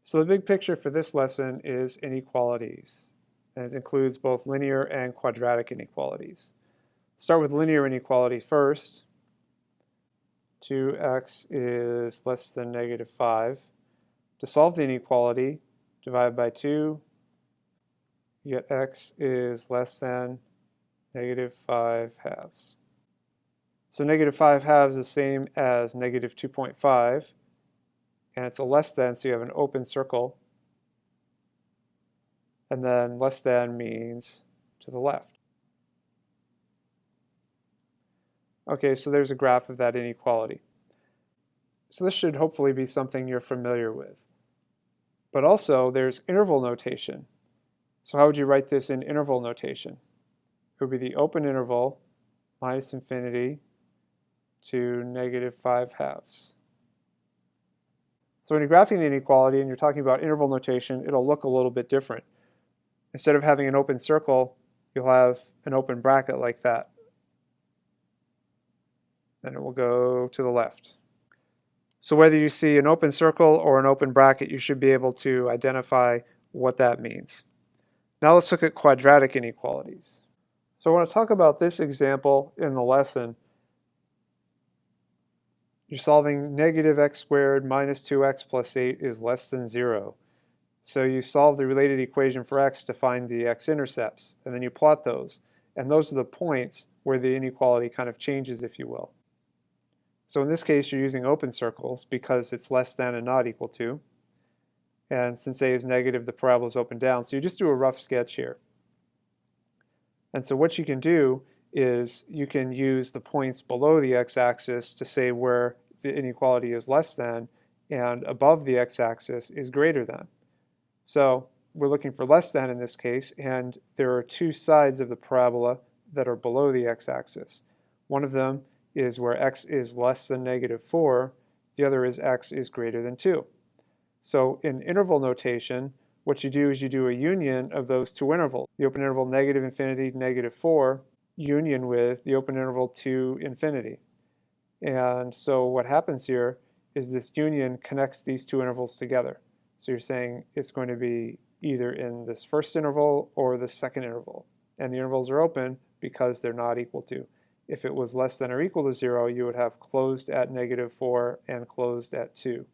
So the big picture for this lesson is inequalities, and it includes both linear and quadratic inequalities. Start with linear inequality first. 2x is less than negative 5. To solve the inequality, divide by 2. You get x is less than negative 5 halves. So negative 5 halves is the same as negative 2.5, and it's a less than, so you have an open circle. And then less than means to the left. Okay, so there's a graph of that inequality. So this should hopefully be something you're familiar with. But also, there's interval notation. So how would you write this in interval notation? It would be the open interval minus infinity to negative 5 halves. So when you're graphing the inequality and you're talking about interval notation, it'll look a little bit different. Instead of having an open circle, you'll have an open bracket like that. Then it will go to the left. So whether you see an open circle or an open bracket, you should be able to identify what that means. Now let's look at quadratic inequalities. So I want to talk about this example in the lesson. You're solving negative x squared minus 2x plus 8 is less than 0. So you solve the related equation for x to find the x-intercepts, and then you plot those. And those are the points where the inequality kind of changes, if you will. So in this case, you're using open circles because it's less than and not equal to. And since a is negative, the parabola is open down. So you just do a rough sketch here. And so what you can do is you can use the points below the x-axis to say where the inequality is less than, and above the x-axis is greater than. So we're looking for less than in this case, and there are two sides of the parabola that are below the x-axis. One of them is where x is less than negative 4, the other is x is greater than 2. So in interval notation, what you do is you do a union of those two intervals. The open interval negative infinity to negative 4, union with the open interval to infinity. And so what happens here is this union connects these two intervals together. So you're saying it's going to be either in this first interval or the second interval. And the intervals are open because they're not equal to. If it was less than or equal to 0, you would have closed at negative 4 and closed at 2.